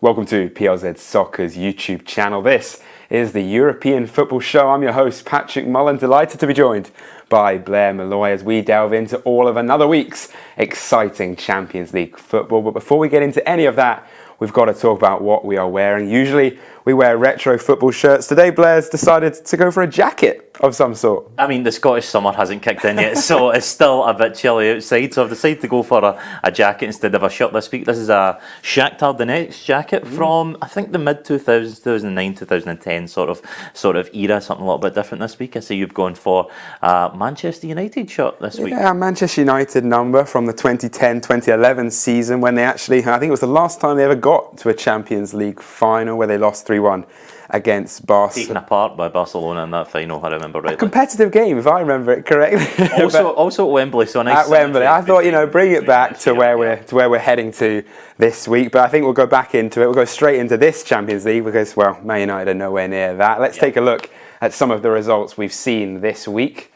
Welcome to PLZ Soccer's YouTube channel. This is the European Football Show. I'm your host, Patrick Mullen, delighted to be joined by Blair Malloy as we delve into all of another week's exciting Champions League football. But before we get into any of that, we've got to talk about what we are wearing. Usually we wear retro football shirts. Today Blair's decided to go for a jacket of some sort. I mean, the Scottish summer hasn't kicked in yet, so it's still a bit chilly outside. So I've decided to go for a jacket instead of a shirt this week. This is a Shakhtar Donetsk jacket from, I think, the mid-2000s, 2009, 2010 sort of era, something a little bit different this week. I see you've gone for a Manchester United shirt this week. Yeah, Manchester United number from the 2010-2011 season when they actually, I think it was the last time they ever got to a Champions League final where they lost 3-1 against Barcelona. Taken apart by Barcelona in that final, I remember rightly. A competitive game, if I remember it correctly. also at Wembley, so nice. At Wembley, I thought, bring it back to where we're heading to this week. But I think we'll go back into it. We'll go straight into this Champions League because, well, Man United are nowhere near that. Let's take a look at some of the results we've seen this week.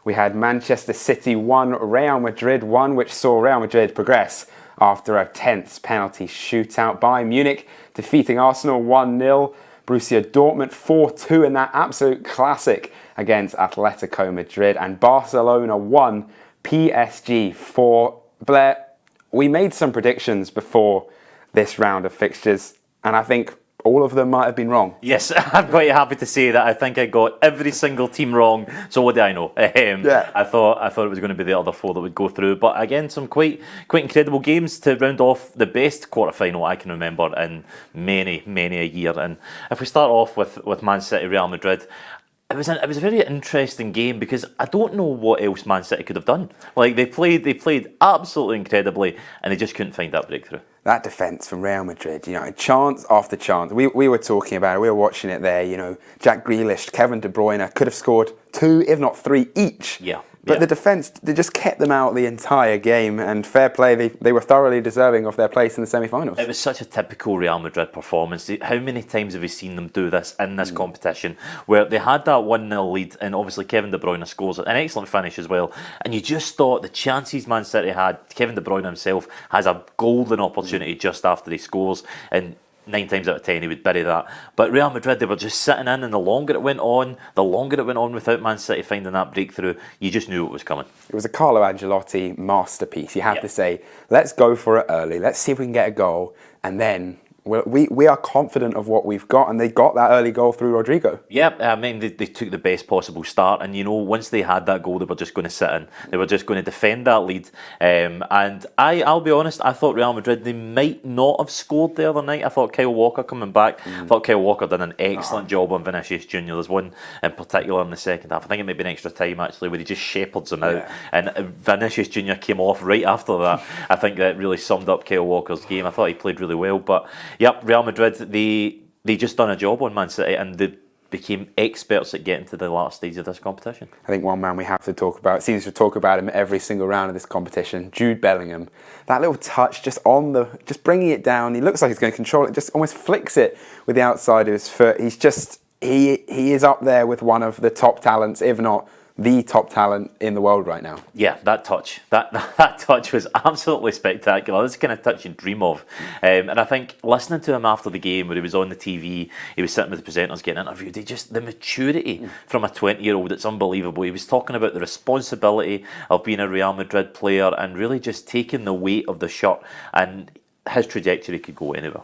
We had Manchester City 1, Real Madrid 1, which saw Real Madrid progress after a tense penalty shootout. Bayern Munich defeating Arsenal 1-0. Borussia Dortmund 4-2 in that absolute classic against Atletico Madrid. And Barcelona 1, PSG 4. Blair, we made some predictions before this round of fixtures, and I think all of them might have been wrong. Yes, I'm quite happy to say that I think I got every single team wrong. So what do I know? I thought it was going to be the other four that would go through. But again, some quite incredible games to round off the best quarter-final I can remember in many a year. And if we start off with Man City, Real Madrid, it was a very interesting game because I don't know what else Man City could have done. Like they played absolutely incredibly, and they just couldn't find that breakthrough. That defence from Real Madrid, chance after chance. We were talking about it, we were watching it there, Jack Grealish, Kevin De Bruyne could have scored 2, if not 3 each. But the defence, they just kept them out the entire game, and fair play, they were thoroughly deserving of their place in the semi-finals. It was such a typical Real Madrid performance. How many times have we seen them do this in this competition, where they had that 1-0 lead, and obviously Kevin De Bruyne scores an excellent finish as well, and you just thought the chances Man City had, Kevin De Bruyne himself has a golden opportunity just after he scores, and 9 times out of 10 he would bury that. But Real Madrid, they were just sitting in, and the longer it went on without Man City finding that breakthrough, you just knew it was coming. It was a Carlo Ancelotti masterpiece. You have to say, let's go for it early, let's see if we can get a goal, and then we are confident of what we've got, and they got that early goal through Rodrigo. Yeah, I mean, they took the best possible start, and once they had that goal, they were just going to sit in. They were just going to defend that lead. And I'll be honest, I thought Real Madrid, they might not have scored the other night. I thought Kyle Walker coming back, I thought Kyle Walker did an excellent job on Vinicius Junior. There's one in particular in the second half, I think it may be an extra time actually, where he just shepherds him out, and Vinicius Junior came off right after that. I think that really summed up Kyle Walker's game. I thought he played really well, but yep, Real Madrid, they just done a job on Man City, and they became experts at getting to the last stage of this competition. I think one man we have to talk about, seems to talk about him every single round of this competition, Jude Bellingham. That little touch just bringing it down, he looks like he's going to control it, just almost flicks it with the outside of his foot. He is up there with one of the top talents, if not the top talent in the world right now. Yeah, that touch was absolutely spectacular. This is the kind of touch you dream of. And I think listening to him after the game, where he was on the TV, he was sitting with the presenters getting interviewed, the maturity from a 20-year-old, it's unbelievable. He was talking about the responsibility of being a Real Madrid player and really just taking the weight of the shirt, and his trajectory could go anywhere.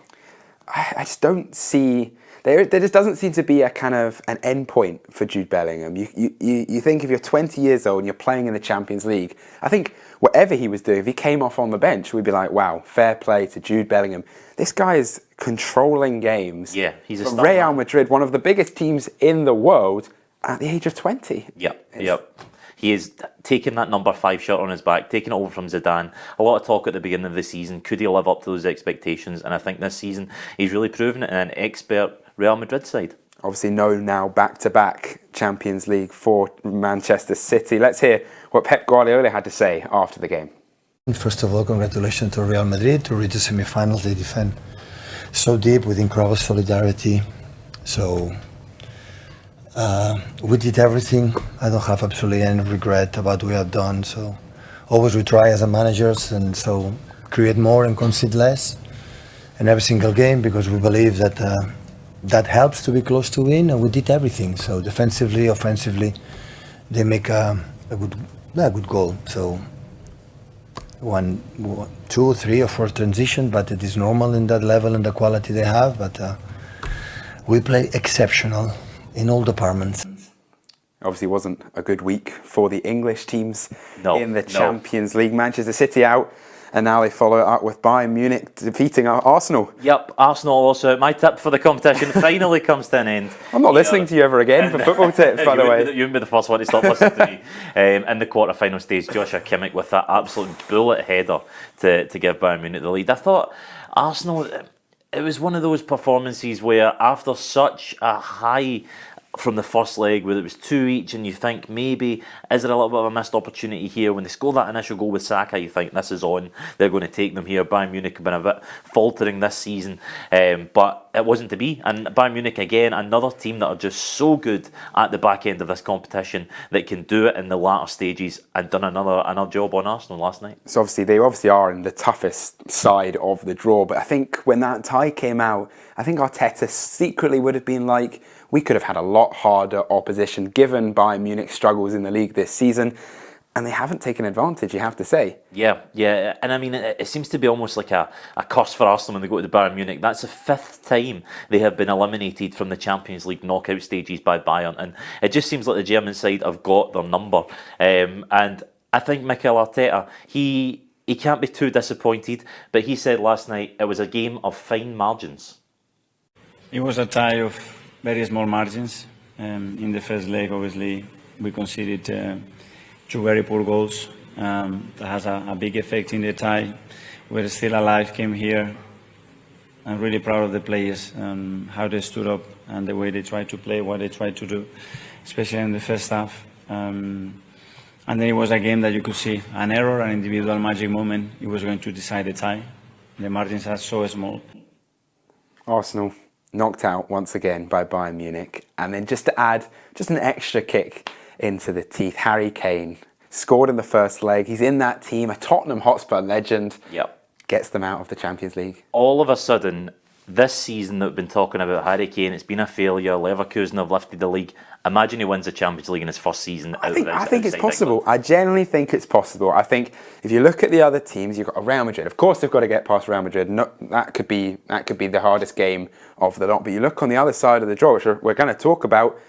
I just don't see... There just doesn't seem to be a kind of an end point for Jude Bellingham. You think if you're 20 years old and you're playing in the Champions League, I think whatever he was doing, if he came off on the bench, we'd be like, wow, fair play to Jude Bellingham. This guy is controlling games. Yeah, he's a for Real Madrid, one of the biggest teams in the world, at the age of 20. Yep. He is taking that number 5 shirt on his back, taking it over from Zidane. A lot of talk at the beginning of the season. Could he live up to those expectations? And I think this season he's really proven it in an expert Real Madrid side. Obviously known now back-to-back Champions League for Manchester City. Let's hear what Pep Guardiola had to say after the game. First of all, congratulations to Real Madrid to reach the semi-finals. They defend so deep with incredible solidarity. So we did everything. I don't have absolutely any regret about what we have done. So always we try as a managers, and so create more and concede less. in every single game because we believe that that helps to be close to win, and we did everything. So defensively, offensively, they make a good goal. So 1, 2, 3 or 4 transition, but it is normal in that level and the quality they have. But we play exceptional in all departments. Obviously wasn't a good week for the English teams in the No. Champions League. Manchester City out, and now they follow it up with Bayern Munich defeating Arsenal. Yep, Arsenal also. My tip for the competition finally comes to an end. I'm not listening to you ever again for football tips, by the way. You wouldn't be the first one to stop listening to me. In the quarter-final stage, Joshua Kimmich with that absolute bullet header to give Bayern Munich the lead. I thought Arsenal, it was one of those performances where after such a high from the first leg where it was 2 each, and you think maybe is there a little bit of a missed opportunity here? When they score that initial goal with Saka, you think this is on, they're going to take them here. Bayern Munich have been a bit faltering this season, but it wasn't to be. And Bayern Munich again, another team that are just so good at the back end of this competition that can do it in the latter stages, and done another job on Arsenal last night. So they obviously are in the toughest side of the draw, but I think when that tie came out, I think Arteta secretly would have been like, we could have had a lot harder opposition given Bayern Munich's struggles in the league this season, and they haven't taken advantage, you have to say. Yeah, and I mean, it seems to be almost like a curse for Arsenal when they go to Bayern Munich. That's the 5th time they have been eliminated from the Champions League knockout stages by Bayern, and it just seems like the German side have got their number. And I think Mikel Arteta, he can't be too disappointed, but he said last night it was a game of fine margins. It was a tie of very small margins. In the first leg, obviously, we conceded 2 very poor goals. That has a big effect in the tie. We're still alive, came here. I'm really proud of the players, how they stood up and the way they tried to play, what they tried to do, especially in the first half. And then it was a game that you could see an error, an individual magic moment. It was going to decide the tie. The margins are so small. Arsenal knocked out once again by Bayern Munich. And then just to add just an extra kick into the teeth, Harry Kane scored in the first leg. He's in that team, a Tottenham Hotspur legend. Yep. Gets them out of the Champions League. All of a sudden, this season that we've been talking about Harry Kane, it's been a failure. Leverkusen have lifted the league. Imagine he wins the Champions League in his first season. I think it's possible. I genuinely think it's possible. I think if you look at the other teams, you've got Real Madrid. Of course, they've got to get past Real Madrid. No, that could be the hardest game of the lot. But you look on the other side of the draw, which we're going to talk about.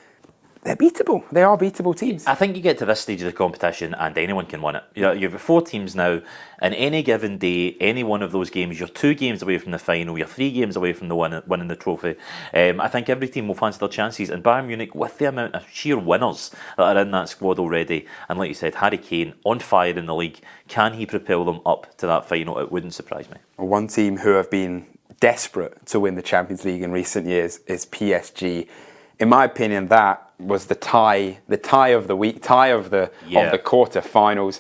They're beatable. They are beatable teams. I think you get to this stage of the competition and anyone can win it. You've 4 teams now, and any given day, any one of those games, you're 2 games away from the final, you're 3 games away from the winning the trophy. I think every team will fancy their chances, and Bayern Munich, with the amount of sheer winners that are in that squad already, and like you said, Harry Kane on fire in the league, can he propel them up to that final? It wouldn't surprise me. One team who have been desperate to win the Champions League in recent years is PSG. In my opinion, that was the tie of the week, tie of the quarter-finals.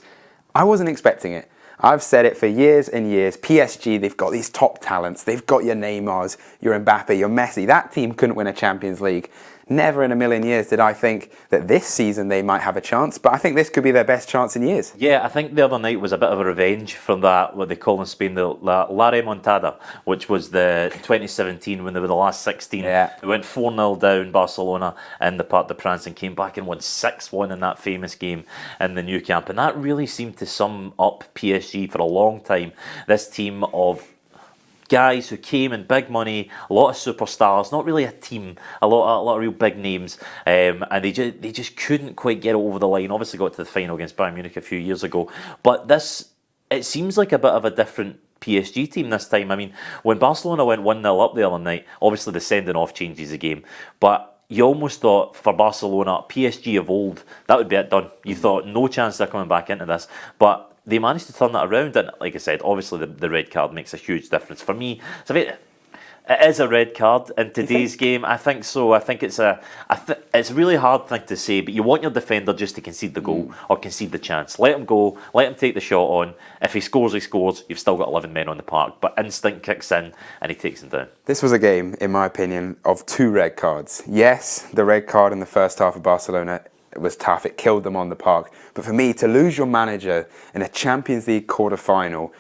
I wasn't expecting it. I've said it for years and years. PSG, they've got these top talents. They've got your Neymars, your Mbappe, your Messi. That team couldn't win a Champions League. Never in a million years did I think that this season they might have a chance, but I think this could be their best chance in years. Yeah, I think the other night was a bit of a revenge from that, what they call in Spain, the La Remontada, which was the 2017 when they were the last 16. Yeah. They went 4-0 down Barcelona in the Parc des Princes and came back and won 6-1 in that famous game in the Nou Camp. And that really seemed to sum up PSG for a long time. This team of guys who came in big money, a lot of superstars, not really a team, a lot of real big names, and they just couldn't quite get it over the line. Obviously got to the final against Bayern Munich a few years ago, but it seems like a bit of a different PSG team this time. I mean, when Barcelona went 1-0 up the other night, obviously the sending off changes the game, but you almost thought for Barcelona, PSG of old, that would be it done. You thought no chance they're coming back into this, but they managed to turn that around, and like I said, obviously the red card makes a huge difference. For me, it is a red card in today's game. I think so. I think it's it's a really hard thing to say, but you want your defender just to concede the goal or concede the chance. Let him go, let him take the shot on. If he scores, he scores. You've still got 11 men on the park, but instinct kicks in and he takes them down. This was a game, in my opinion, of 2 red cards. Yes, the red card in the first half of Barcelona, it was tough. It killed them on the park. But for me, to lose your manager in a Champions League quarter-final,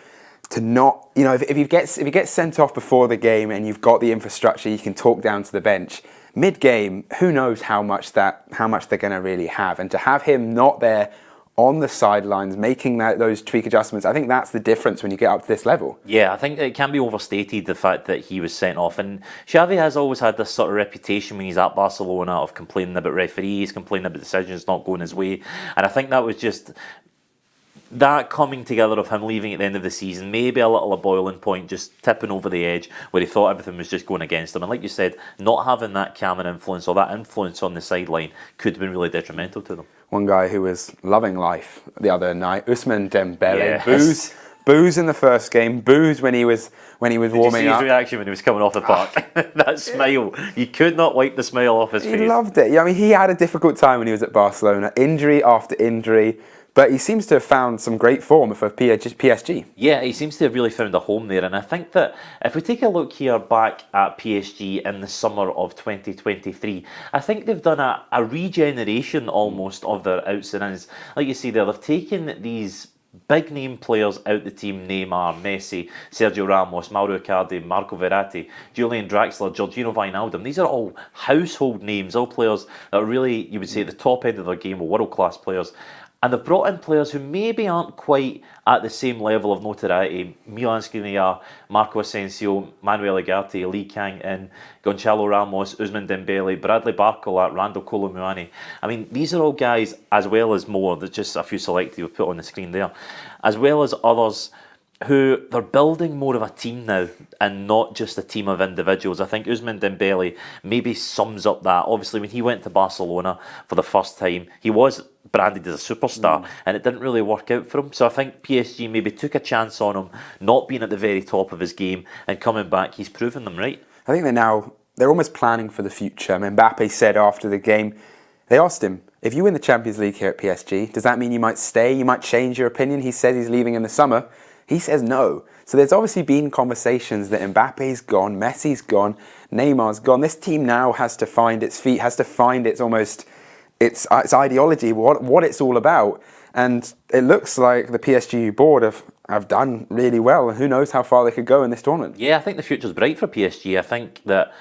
to not, if he gets sent off before the game and you've got the infrastructure, you can talk down to the bench. Mid-game, who knows how much they're going to really have, and to have him not there on the sidelines making those tweak adjustments, I think that's the difference when you get up to this level. Yeah, I think it can be overstated, the fact that he was sent off. And Xavi has always had this sort of reputation when he's at Barcelona of complaining about referees, complaining about decisions not going his way. And I think that was just that coming together of him leaving at the end of the season, maybe a little a boiling point, just tipping over the edge where he thought everything was just going against him. And like you said, not having that calming influence or that influence on the sideline could have been really detrimental to them. One guy who was loving life the other night, Ousmane Dembele, Yes. booze in the first game, booze when he was warming Did you see up. his reaction when he was coming off the park? That smile, you could not wipe the smile off his He face. loved it. I mean, he had a difficult time when he was at Barcelona, injury after injury, but he seems to have found some great form for PSG. Yeah, he seems to have really found a home there, and I think that if we take a look here back at PSG in the summer of 2023, I think they've done a regeneration almost of their outs and ins. Like you see there, they've taken these big name players out the team: Neymar, Messi, Sergio Ramos, Mauro Icardi, Marco Verratti, Julian Draxler, Jorginho Wijnaldum. These are all household names, all players that are really, you would say, at the top end of their game, or world-class players. And they've brought in players who maybe aren't quite at the same level of notoriety. Milan Skriniar, Marco Asensio, Manuel Ugarte, Lee Kang-in, Gonçalo Ramos, Ousmane Dembele, Bradley Barcola, Randall Kolo Muani. I mean, these are all guys, as well as more, there's just a few selected we've put on the screen there, as well as others who they're building more of a team now and not just a team of individuals. I think Ousmane Dembele maybe sums up that. Obviously, when he went to Barcelona for the first time, he was branded as a superstar and it didn't really work out for him. So I think PSG maybe took a chance on him, not being at the very top of his game, and coming back, he's proven them right. I think they're almost planning for the future. I mean, Mbappe said after the game, they asked him, if you win the Champions League here at PSG, does that mean you might stay? You might change your opinion? He says he's leaving in the summer. He says no. So there's obviously been conversations that Mbappe's gone, Messi's gone, Neymar's gone. This team now has to find its feet, has to find its ideology, what it's all about. And it looks like the PSG board have done really well. And who knows how far they could go in this tournament. Yeah, I think the future's bright for PSG. I think that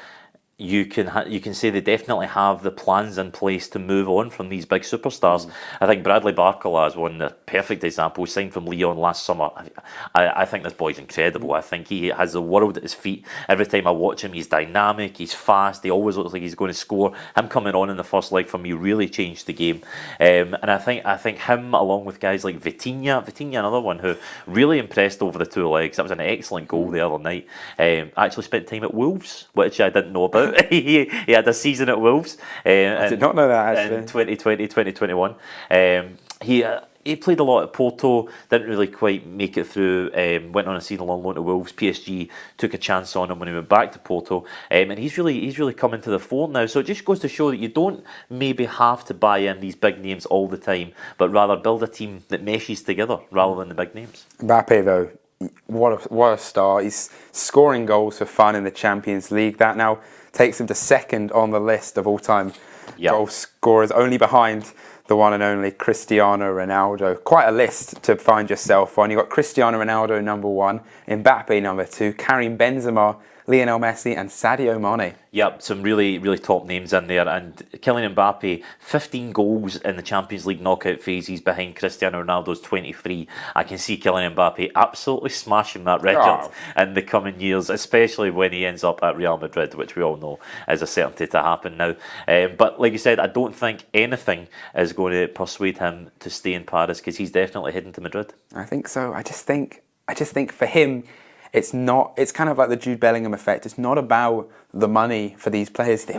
you can say they definitely have the plans in place to move on from these big superstars. I think Bradley Barcola is one, the perfect example. He signed from Lyon last summer. I think this boy's incredible. I think he has the world at his feet. Every time I watch him, he's dynamic, he's fast, he always looks like he's going to score. Him coming on in the first leg for me really changed the game. And I think him, along with guys like Vitinha, another one who really impressed over the two legs. That was an excellent goal the other night. Actually spent time at Wolves, which I didn't know about. He had a season at Wolves. I did not know that, actually. In 2020, 2021. He played a lot at Porto, didn't really quite make it through, went on a season long loan to Wolves. PSG took a chance on him when he went back to Porto, and he's really coming to the fore now. So it just goes to show that you don't maybe have to buy in these big names all the time, but rather build a team that meshes together rather than the big names. Mbappe, though, what a star. He's scoring goals for fun in the Champions League. That now takes him to second on the list of all-time goal scorers, only behind the one and only Cristiano Ronaldo. Quite a list to find yourself on. You've got Cristiano Ronaldo number 1, Mbappe number 2, Karim Benzema, Lionel Messi and Sadio Mane. Yep, some really, really top names in there. And Kylian Mbappe, 15 goals in the Champions League knockout phases behind Cristiano Ronaldo's 23. I can see Kylian Mbappe absolutely smashing that record in the coming years, especially when he ends up at Real Madrid, which we all know is a certainty to happen now. But like you said, I don't think anything is going to persuade him to stay in Paris, because he's definitely heading to Madrid. I think so. I just think for him, it's kind of like the Jude Bellingham effect. It's not about the money for these players. They're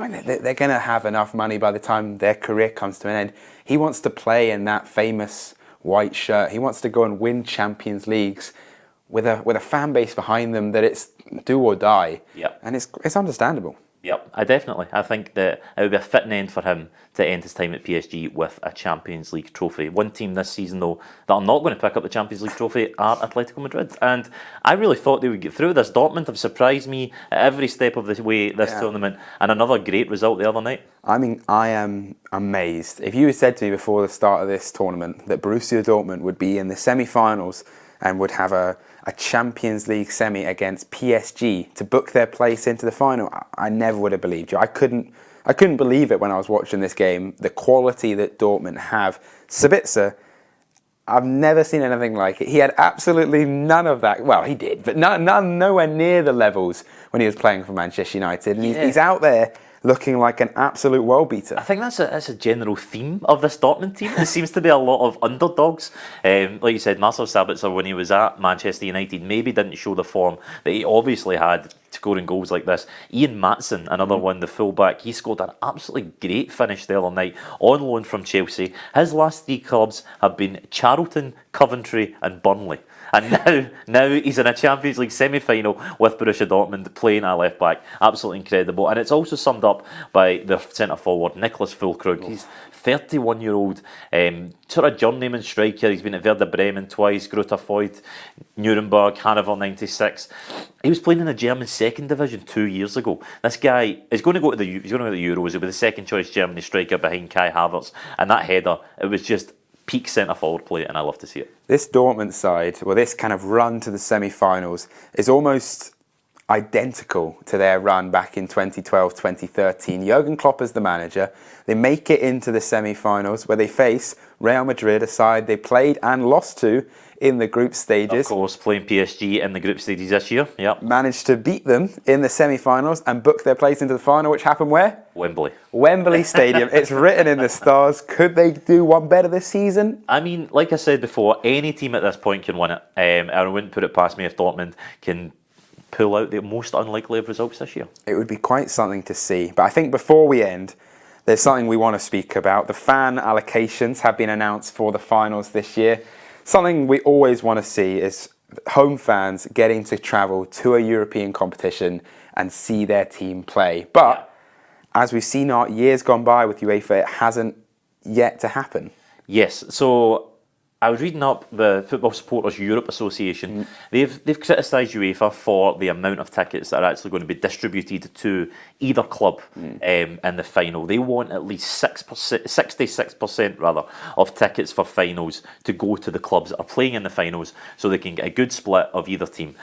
going to have enough money by the time their career comes to an end. He wants to play in that famous white shirt. He wants to go and win Champions Leagues with a fan base behind them that it's do or die. Yep. And it's understandable. Yep, I think that it would be a fitting end for him to end his time at PSG with a Champions League trophy. One team this season, though, that are not going to pick up the Champions League trophy are Atletico Madrid. And I really thought they would get through this. Dortmund have surprised me at every step of the way this tournament, and another great result the other night. I mean, I am amazed. If you had said to me before the start of this tournament that Borussia Dortmund would be in the semi-finals and would have a a Champions League semi against PSG to book their place into the final. I never would have believed you. I couldn't believe it when I was watching this game. The quality that Dortmund have. Sabitzer, I've never seen anything like it. He had absolutely none of that. Well, he did, but nowhere near the levels when he was playing for Manchester United. And he's out there looking like an absolute world beater. I think that's a general theme of this Dortmund team. There seems to be a lot of underdogs. Like you said, Marcel Sabitzer, when he was at Manchester United, maybe didn't show the form that he obviously had scoring goals like this. Ian Maatsen, another one, the fullback, he scored an absolutely great finish the other night on loan from Chelsea. His last 3 clubs have been Charlton, Coventry and Burnley. And now he's in a Champions League semi-final with Borussia Dortmund playing at left back. Absolutely incredible. And it's also summed up by their centre forward, Nicholas Füllkrug. He's 31-year-old, sort of journeyman striker. He's been at Werder Bremen twice, Greuther Fürth, Nuremberg, Hannover 96. He was playing in the German second division 2 years ago. This guy is going to go to the Euros. He'll be the second choice Germany striker behind Kai Havertz. And that header, it was just peak centre forward play, and I love to see it. This Dortmund side, well, this kind of run to the semi-finals is almost identical to their run back in 2012-2013. Jurgen Klopp is the manager. They make it into the semi-finals where they face Real Madrid, a side they played and lost to in the group stages. Of course, playing PSG in the group stages this year. Yep. Managed to beat them in the semi-finals and book their place into the final, which happened where? Wembley. Wembley Stadium. It's written in the stars. Could they do one better this season? I mean, like I said before, any team at this point can win it. I wouldn't put it past me if Dortmund can pull out the most unlikely of results this year. It would be quite something to see. But I think before we end, there's something we want to speak about. The fan allocations have been announced for the finals this year. Something we always want to see is home fans getting to travel to a European competition and see their team play. But as we've seen our years gone by with UEFA, it hasn't yet to happen. Yes, so I was reading up the Football Supporters Europe Association. They've criticised UEFA for the amount of tickets that are actually going to be distributed to either club in the final. They want at least 66% rather of tickets for finals to go to the clubs that are playing in the finals, so they can get a good split of either team.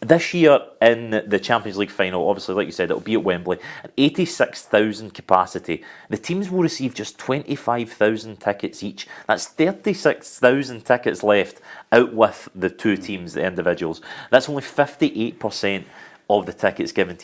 This year in the Champions League final, obviously, like you said, it'll be at Wembley, an 86,000 capacity. The teams will receive just 25,000 tickets each. That's 36,000 tickets left out with the two teams, the individuals. That's only 58% of the tickets given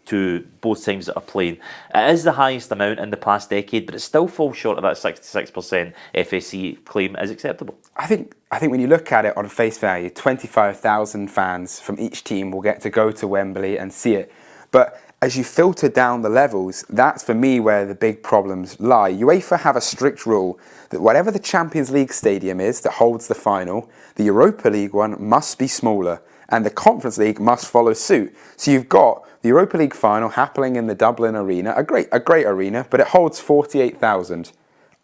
to both teams that are playing. It is the highest amount in the past decade, but it still falls short of that 66% FAC claim as acceptable. I think when you look at it on face value, 25,000 fans from each team will get to go to Wembley and see it. But as you filter down the levels, that's for me where the big problems lie. UEFA have a strict rule that whatever the Champions League stadium is that holds the final, the Europa League one must be smaller, and the Conference League must follow suit. So you've got the Europa League final happening in the Dublin Arena, a great arena, but it holds 48,000.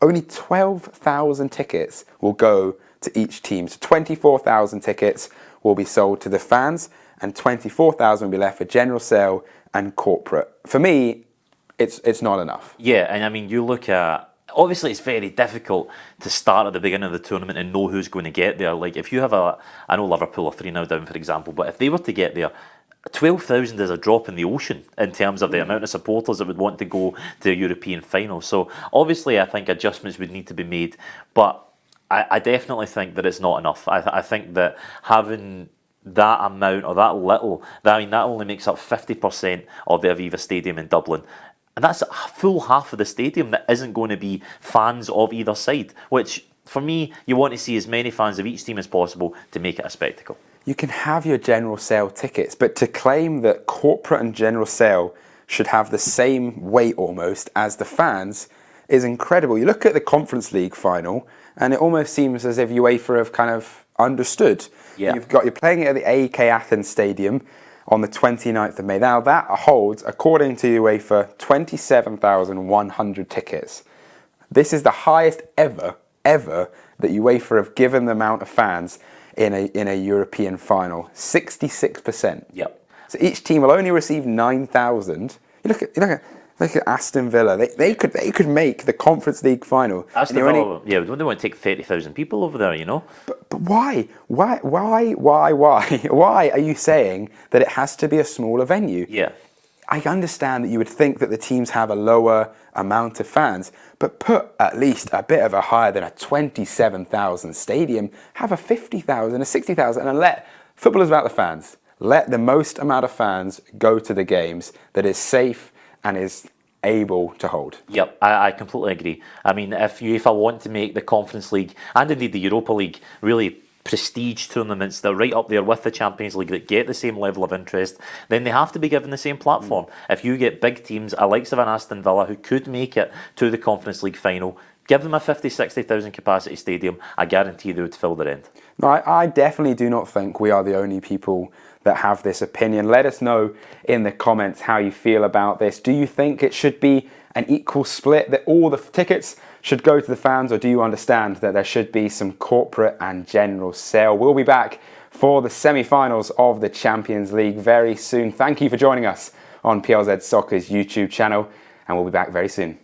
Only 12,000 tickets will go to each team. So 24,000 tickets will be sold to the fans, and 24,000 will be left for general sale and corporate. For me, it's not enough. Yeah, and I mean, you look at, obviously it's very difficult to start at the beginning of the tournament and know who's going to get there. Like if you have I know Liverpool are 3-0 down, for example, but if they were to get there, 12,000 is a drop in the ocean in terms of the amount of supporters that would want to go to a European final. So obviously I think adjustments would need to be made, but I definitely think that it's not enough. I think that having that amount or that little, that only makes up 50% of the Aviva Stadium in Dublin. And that's a full half of the stadium that isn't going to be fans of either side, which for me, you want to see as many fans of each team as possible to make it a spectacle. You can have your general sale tickets, but to claim that corporate and general sale should have the same weight almost as the fans is incredible. You look at the Conference League final, and it almost seems as if UEFA have kind of understood. Yeah. You're playing it at the AEK Athens Stadium on the 29th of May. Now that holds, according to UEFA, 27,100 tickets. This is the highest ever that UEFA have given the amount of fans in a European final. 66%. Yep. So each team will only receive 9,000. You look at Look at Aston Villa. They could make the Conference League final. Aston Villa, yeah, we don't want to take 30,000 people over there, you know. But why? Why are you saying that it has to be a smaller venue? Yeah. I understand that you would think that the teams have a lower amount of fans, but put at least a bit of a higher than a 27,000 stadium, have a 50,000, a 60,000, and let football is about the fans. Let the most amount of fans go to the games that is safe and is able to hold. Yep, I completely agree. I mean, if UEFA want to make the Conference League and indeed the Europa League really prestige tournaments that are right up there with the Champions League that get the same level of interest, then they have to be given the same platform. If you get big teams, like of an Aston Villa, who could make it to the Conference League final, give them a 50, 60,000 capacity stadium, I guarantee they would fill their end. No, I definitely do not think we are the only people that have this opinion. Let us know in the comments how you feel about this. Do you think it should be an equal split, that all the tickets should go to the fans, or do you understand that there should be some corporate and general sale? We'll be back for the semi-finals of the Champions League very soon. Thank you for joining us on PLZ Soccer's YouTube channel, and we'll be back very soon.